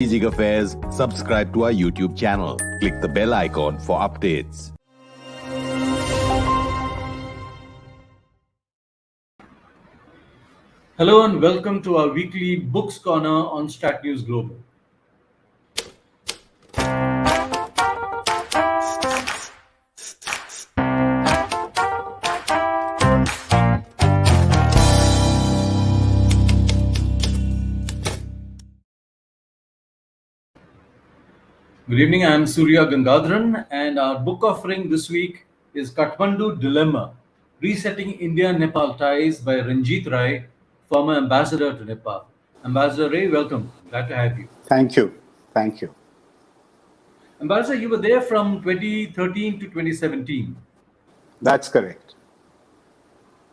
Strategic Affairs, subscribe to our YouTube channel. Click the bell icon for updates. Hello and welcome to our weekly Books Corner on Strat News Global. Good evening, I am Surya Gangadharan, and our book offering this week is Kathmandu Dilemma, Resetting India Nepal Ties by Ranjit Rae, former ambassador to Nepal. Ambassador Rae, welcome. Glad to have you. Thank you. Thank you. Ambassador, you were there from 2013 to 2017. That's correct.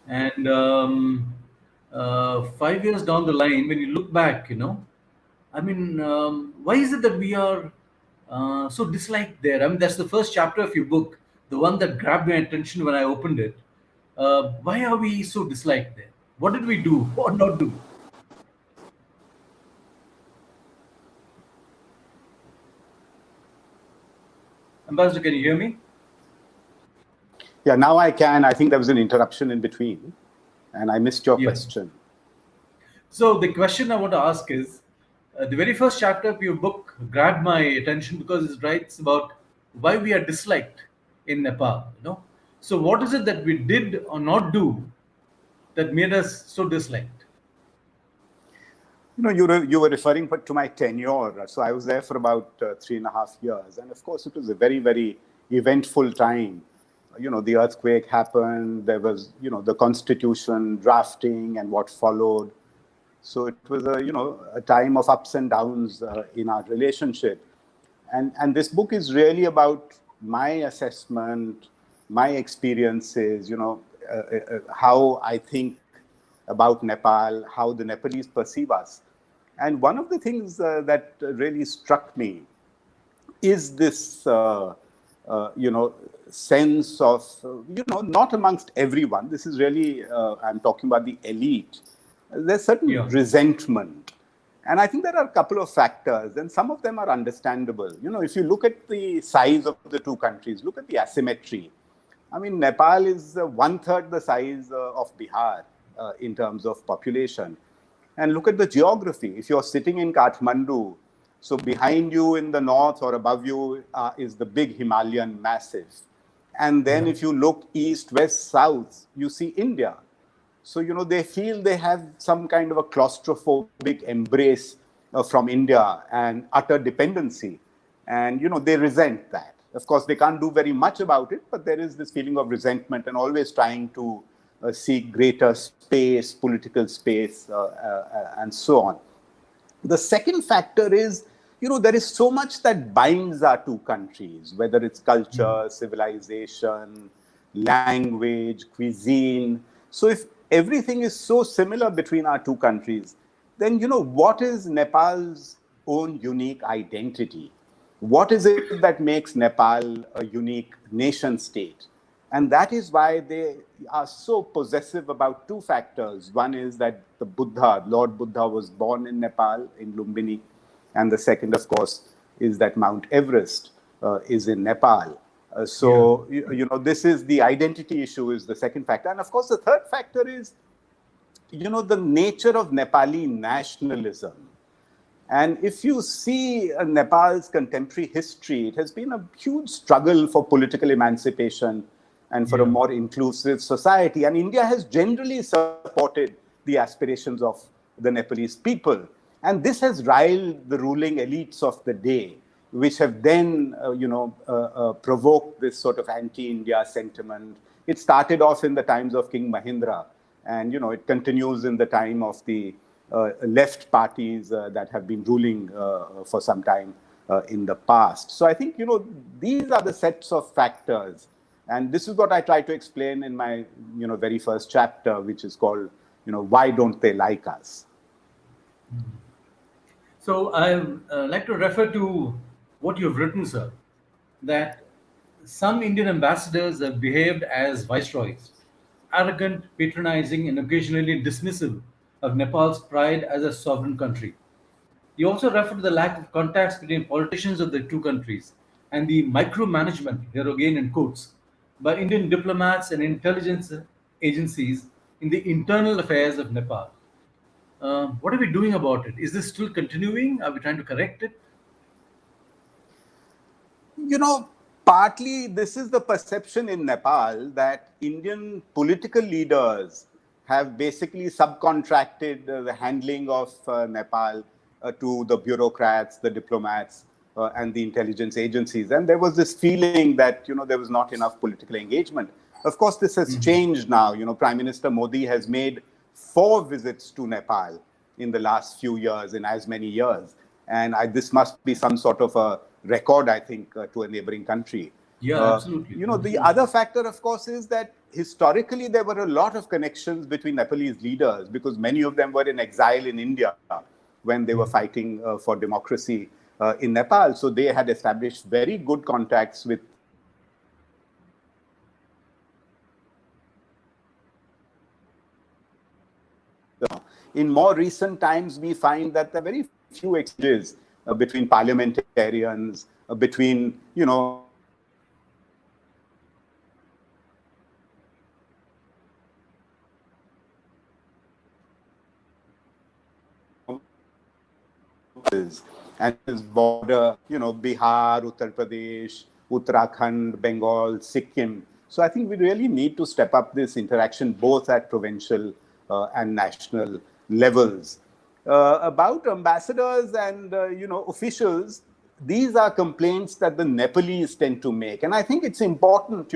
And 5 years down the line, when you look back, why is it that we are so disliked there? I mean, that's the first chapter of your book, the one that grabbed my attention when I opened it. Why are we so disliked there? What did we do or not do? Ambassador, can you hear me? Yeah, now I can. I think there was an interruption in between, and I missed your question. So the question I want to ask is, the very first chapter of your book grabbed my attention because it writes about why we are disliked in Nepal. So what is it that we did or not do that made us so disliked? You were referring to my tenure. So I was there for about 3.5 years. And of course, it was a very, very eventful time. The earthquake happened. There was, the constitution drafting and what followed. So it was a time of ups and downs in our relationship. And this book is really about my assessment, my experiences, how I think about Nepal, how the Nepalese perceive us. And one of the things that really struck me is this, sense of, not amongst everyone. This is really, I'm talking about the elite. There's certain resentment. And I think there are a couple of factors, and some of them are understandable. If you look at the size of the two countries, look at the asymmetry. I mean, Nepal is 1/3 the size of Bihar in terms of population. And look at the geography. If you're sitting in Kathmandu, so behind you in the north or above you is the big Himalayan massif. And then if you look east, west, south, you see India. So, they feel they have some kind of a claustrophobic embrace from India and utter dependency. And, they resent that. Of course, they can't do very much about it, but there is this feeling of resentment and always trying to seek greater space, political space, and so on. The second factor is, there is so much that binds our two countries, whether it's culture, civilization, language, cuisine. So if everything is so similar between our two countries, then, what is Nepal's own unique identity? What is it that makes Nepal a unique nation state? And that is why they are so possessive about two factors. One is that the Buddha, Lord Buddha, was born in Nepal, in Lumbini. And the second, of course, is that Mount Everest is in Nepal. This is the identity issue is the second factor. And of course, the third factor is, the nature of Nepali nationalism. And if you see Nepal's contemporary history, it has been a huge struggle for political emancipation and for a more inclusive society. And India has generally supported the aspirations of the Nepalese people. And this has riled the ruling elites of the day, which have then, provoked this sort of anti-India sentiment. It started off in the times of King Mahindra, and, it continues in the time of the left parties that have been ruling for some time in the past. So I think, these are the sets of factors. And this is what I try to explain in my, very first chapter, which is called, Why Don't They Like Us? So I like to refer to what you've written, sir, that some Indian ambassadors have behaved as viceroys, arrogant, patronizing, and occasionally dismissive of Nepal's pride as a sovereign country. You also refer to the lack of contacts between politicians of the two countries and the micromanagement, here again in quotes, by Indian diplomats and intelligence agencies in the internal affairs of Nepal. What are we doing about it? Is this still continuing? Are we trying to correct it? You know, partly this is the perception in Nepal that Indian political leaders have basically subcontracted the handling of Nepal to the bureaucrats, the diplomats, and the intelligence agencies. And there was this feeling that, there was not enough political engagement. Of course, this has changed now. Prime Minister Modi has made 4 visits to Nepal in the last few years, in as many years. And this must be some sort of a record, I think, to a neighboring country. Yeah, absolutely. The other factor, of course, is that historically there were a lot of connections between Nepalese leaders because many of them were in exile in India when they were fighting for democracy in Nepal. So they had established very good contacts with in more recent times, we find that there are very few exchanges between parliamentarians, between, and this border, Bihar, Uttar Pradesh, Uttarakhand, Bengal, Sikkim. So I think we really need to step up this interaction both at provincial and national levels. About ambassadors and officials, these are complaints that the Nepalese tend to make, and I think it's important.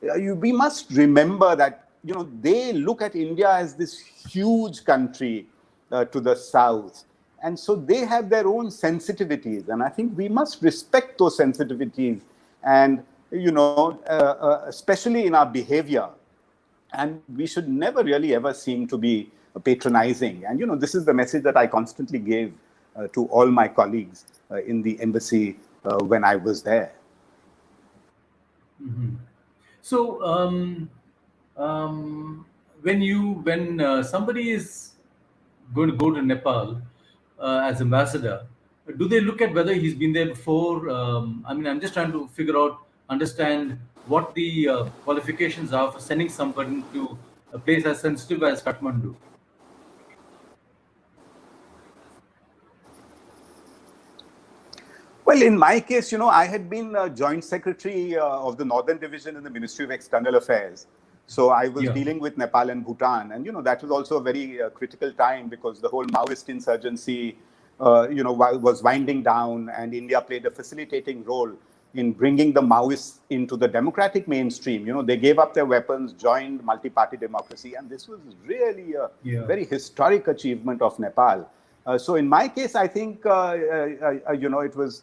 We must remember that they look at India as this huge country to the south, and so they have their own sensitivities, and I think we must respect those sensitivities, and especially in our behavior. And we should never really ever seem to be patronizing. And, this is the message that I constantly gave to all my colleagues in the embassy when I was there. Mm-hmm. So, when somebody is going to go to Nepal as ambassador, do they look at whether he's been there before? I'm just trying to understand what the qualifications are for sending somebody to a place as sensitive as Kathmandu. Well, in my case, I had been joint secretary of the Northern Division in the Ministry of External Affairs. So I was dealing with Nepal and Bhutan. And, that was also a very critical time because the whole Maoist insurgency, was winding down, and India played a facilitating role in bringing the Maoists into the democratic mainstream. They gave up their weapons, joined multi-party democracy, and this was really a very historic achievement of Nepal. So in my case, I think, it was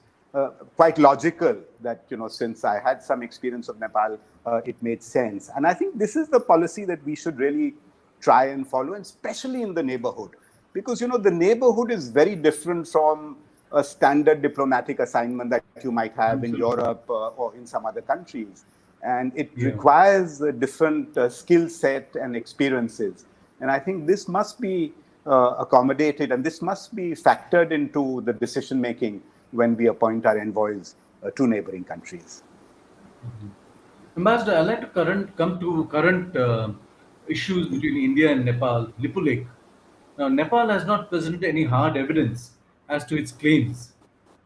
quite logical that, since I had some experience of Nepal, it made sense. And I think this is the policy that we should really try and follow, and especially in the neighborhood. Because, the neighborhood is very different from a standard diplomatic assignment that you might have in Europe or in some other countries. And it requires a different skill set and experiences. And I think this must be accommodated, and this must be factored into the decision-making when we appoint our envoys to neighboring countries. Ambassador, I'd like to come to current issues between India and Nepal, Lipulekh. Now, Nepal has not presented any hard evidence as to its claims.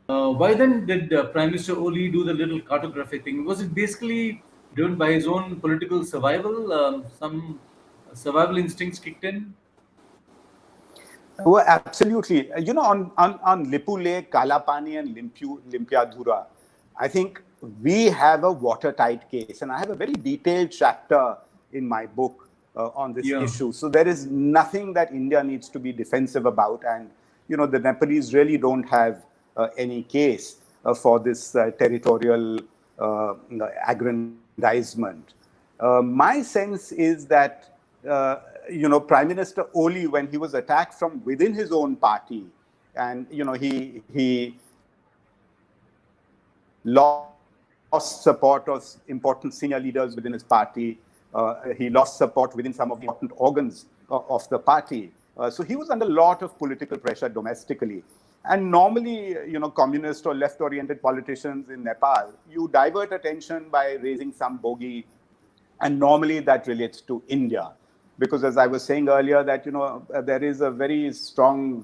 Why then did Prime Minister Oli do the little cartography thing? Was it basically driven by his own political survival? Some survival instincts kicked in? Well, absolutely. On Lipulekh, Kalapani, and Limpiadhura, I think we have a watertight case. And I have a very detailed chapter in my book on this issue. So there is nothing that India needs to be defensive about. And, the Nepalese really don't have any case for this territorial aggrandizement. My sense is that Prime Minister Oli, when he was attacked from within his own party, and he lost support of important senior leaders within his party. He lost support within some of the important organs of the party. So he was under a lot of political pressure domestically. And normally, communist or left-oriented politicians in Nepal, you divert attention by raising some bogey, and normally that relates to India. Because as I was saying earlier, that, there is a very strong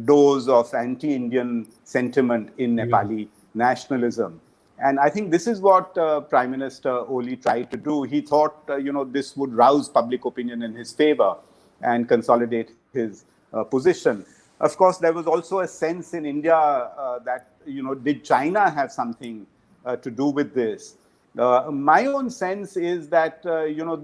dose of anti-Indian sentiment in Nepali nationalism. And I think this is what Prime Minister Oli tried to do. He thought, this would rouse public opinion in his favor and consolidate his position. Of course, there was also a sense in India that, did China have something to do with this? My own sense is that,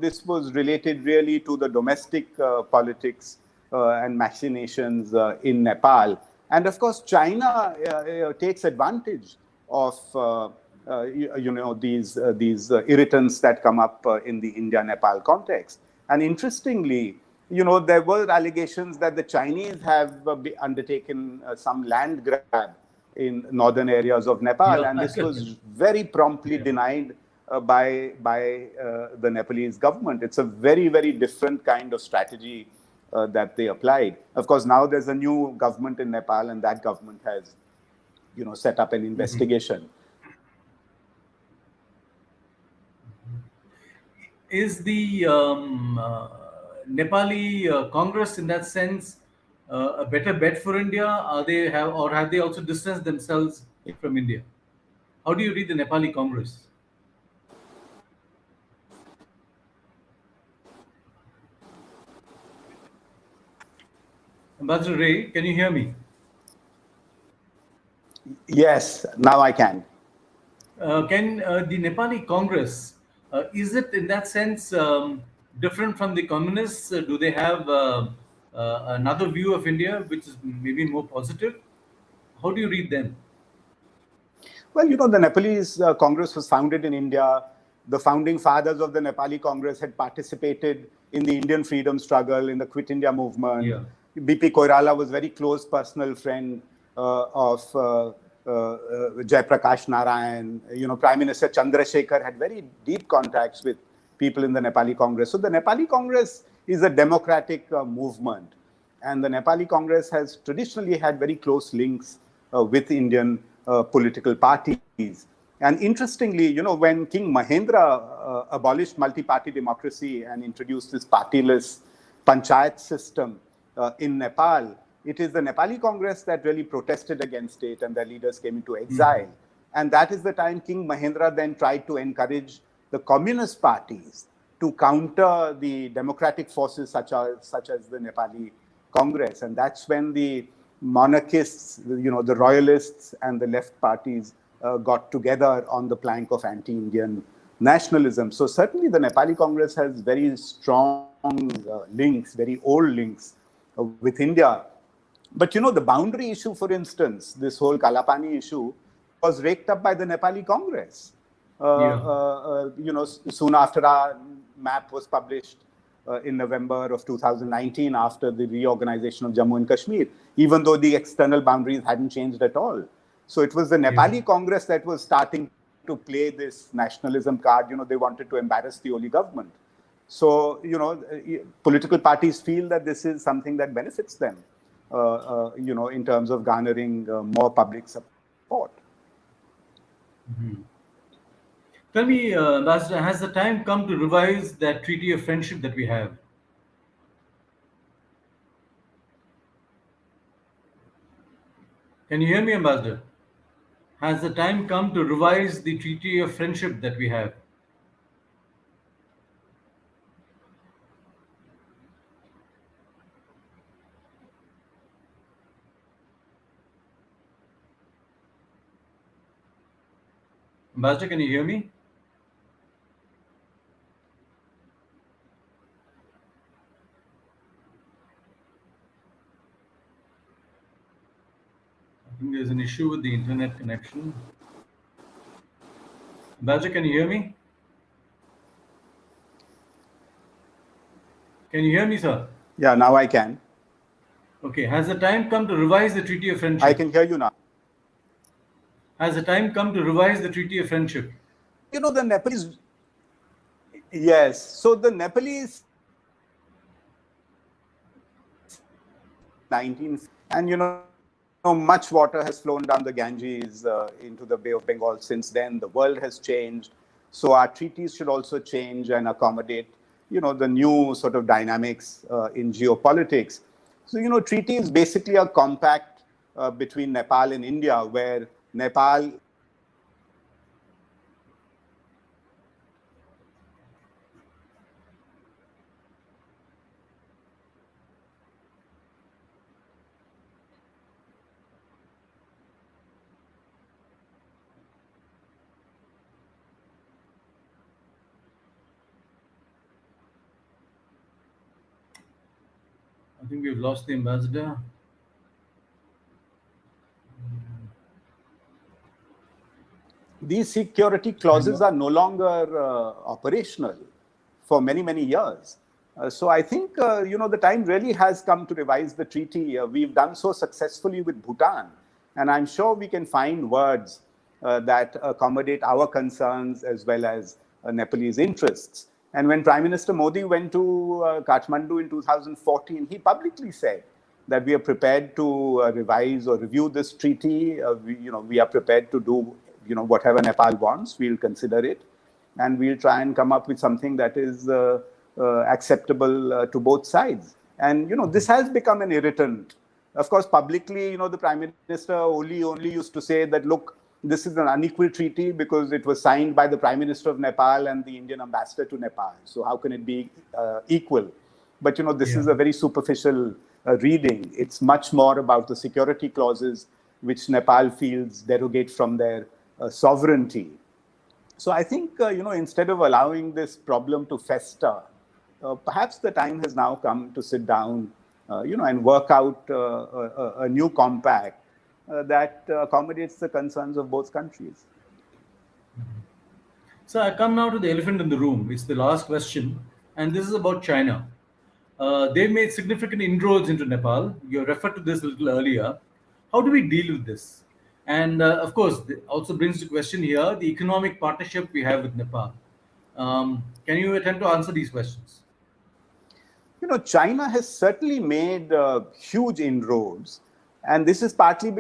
this was related really to the domestic politics and machinations in Nepal. And of course, China takes advantage of these irritants that come up in the India-Nepal context. And interestingly, there were allegations that the Chinese have undertaken some land grab in northern areas of Nepal, and this was very promptly denied by the Nepalese government. It's a very, very different kind of strategy that they applied. Of course, now there's a new government in Nepal, and that government has, set up an investigation. Is the Nepali Congress, in that sense, a better bet for India? Have they also distanced themselves from India? How do you read the Nepali Congress? Ambassador Rae, can you hear me? Yes, now I can. Can the Nepali Congress, is it in that sense different from the communists? Do they have another view of India which is maybe more positive? How do you read them? Well, the Nepalese Congress was founded in India. The founding fathers of the Nepali Congress had participated in the Indian freedom struggle, in the Quit India movement. Yeah. BP Koirala was very close personal friend of Jayaprakash Narayan. Prime Minister Chandrasekhar had very deep contacts with people in the Nepali Congress. So the Nepali Congress is a democratic movement. And the Nepali Congress has traditionally had very close links with Indian political parties. And interestingly, when King Mahendra abolished multi-party democracy and introduced this partyless panchayat system in Nepal, it is the Nepali Congress that really protested against it, and their leaders came into exile. And that is the time King Mahendra then tried to encourage the communist parties to counter the democratic forces such as the Nepali Congress. And that's when the monarchists, the royalists and the left parties got together on the plank of anti-Indian nationalism. So certainly the Nepali Congress has very strong links, very old links with India. But the boundary issue, for instance, this whole Kalapani issue was raked up by the Nepali Congress. Soon after our map was published in November of 2019, after the reorganization of Jammu and Kashmir, even though the external boundaries hadn't changed at all. So it was the Nepali Congress that was starting to play this nationalism card. They wanted to embarrass the Oli government. So, political parties feel that this is something that benefits them, in terms of garnering more public support. Tell me, Ambassador, has the time come to revise that treaty of friendship that we have? Can you hear me, Ambassador? Has the time come to revise the treaty of friendship that we have? Ambassador, can you hear me? I think there's an issue with the internet connection. Ambassador, can you hear me? Can you hear me, sir? Yeah, now I can. Okay. Has the time come to revise the treaty of friendship? I can hear you now. Has the time come to revise the treaty of friendship? The Nepalese, yes. So the Nepalese 19, and much water has flown down the Ganges into the Bay of Bengal since then. The world has changed. So our treaties should also change and accommodate, the new sort of dynamics in geopolitics. So, treaty is basically a compact between Nepal and India, where Nepal I think we've lost the ambassador. these security clauses are no longer operational for many, many years. So I think, the time really has come to revise the treaty. We've done so successfully with Bhutan. And I'm sure we can find words that accommodate our concerns as well as Nepalese interests. And when Prime Minister Modi went to Kathmandu in 2014, he publicly said that we are prepared to revise or review this treaty. We are prepared to do, whatever Nepal wants. We'll consider it, and we'll try and come up with something that is acceptable to both sides. And this has become an irritant. Of course, publicly, the Prime Minister only used to say that, look, this is an unequal treaty because it was signed by the Prime Minister of Nepal and the Indian ambassador to Nepal. So how can it be equal? But this is a very superficial reading. It's much more about the security clauses which Nepal feels derogate from their sovereignty. So I think, instead of allowing this problem to fester, perhaps the time has now come to sit down, and work out a new compact that accommodates the concerns of both countries. So I come now to the elephant in the room. It's the last question, and this is about China. They've made significant inroads into Nepal. You referred to this a little earlier. How do we deal with this? And of course, it also brings to question here the economic partnership we have with Nepal. Can you attempt to answer these questions? China has certainly made huge inroads, and this is partly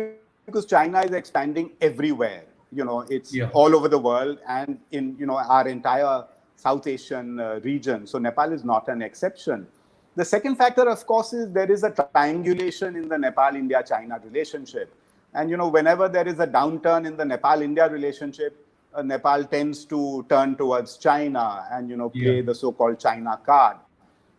because China is expanding everywhere. It's all over the world and in our entire South Asian region. So Nepal is not an exception. The second factor, of course, is there is a triangulation in the Nepal-India-China relationship. And whenever there is a downturn in the Nepal-India relationship, Nepal tends to turn towards China and play the so-called China card.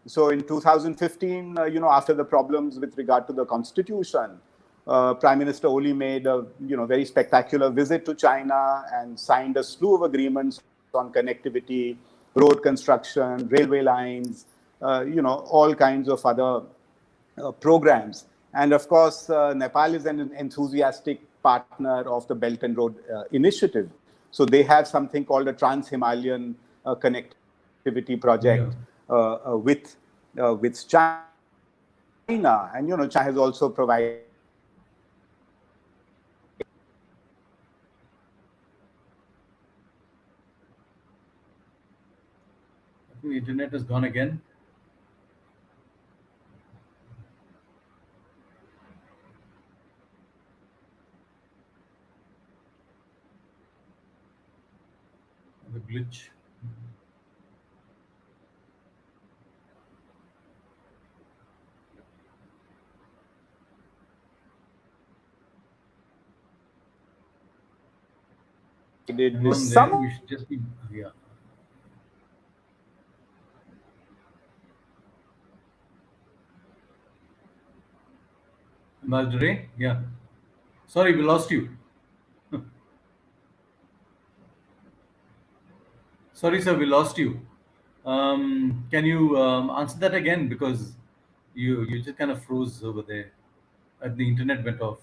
So in 2015, after the problems with regard to the constitution, Prime Minister Oli made a very spectacular visit to China and signed a slew of agreements on connectivity, road construction, railway lines, all kinds of other programs. And of course, Nepal is an enthusiastic partner of the Belt and Road Initiative. So they have something called a Trans-Himalayan connectivity project with China. And, China has also provided. I think the internet has gone again. The glitch. We should just be, Ambassador Rae? Yeah. Sorry, we lost you. Sorry, sir, we lost you. Can you answer that again? Because you just kind of froze over there. The internet went off.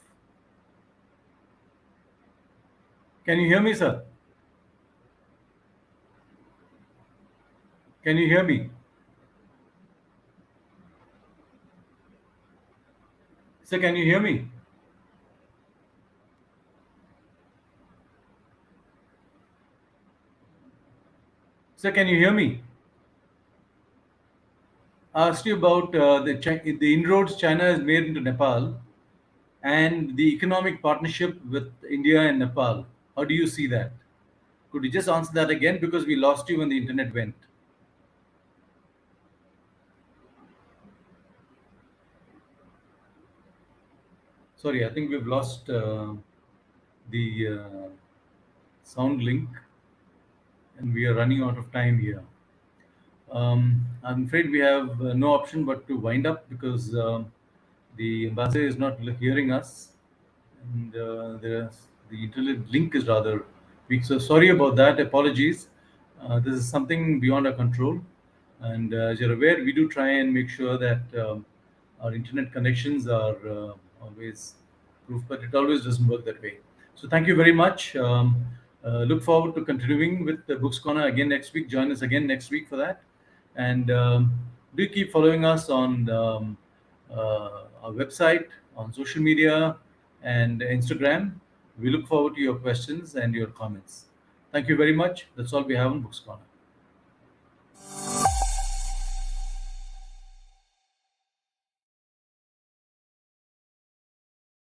Can you hear me, sir? Can you hear me? Sir, can you hear me? Sir, can you hear me? I asked you about the inroads China has made into Nepal. and the economic partnership with India and Nepal. How do you see that? Could you just answer that again, because we lost you when the internet went? Sorry, I think we've lost the sound link, and we are running out of time here. I'm afraid we have no option but to wind up, because the ambassador is not hearing us, and the internet link is rather weak. So sorry about that. Apologies. This is something beyond our control, and as you're aware, we do try and make sure that our internet connections are always proof, but it always doesn't work that way. So thank you very much. Look forward to continuing with the Books Corner again next week. Join us again next week for that. And do keep following us on our website, on social media, and Instagram. We look forward to your questions and your comments. Thank you very much. That's all we have on Books Corner.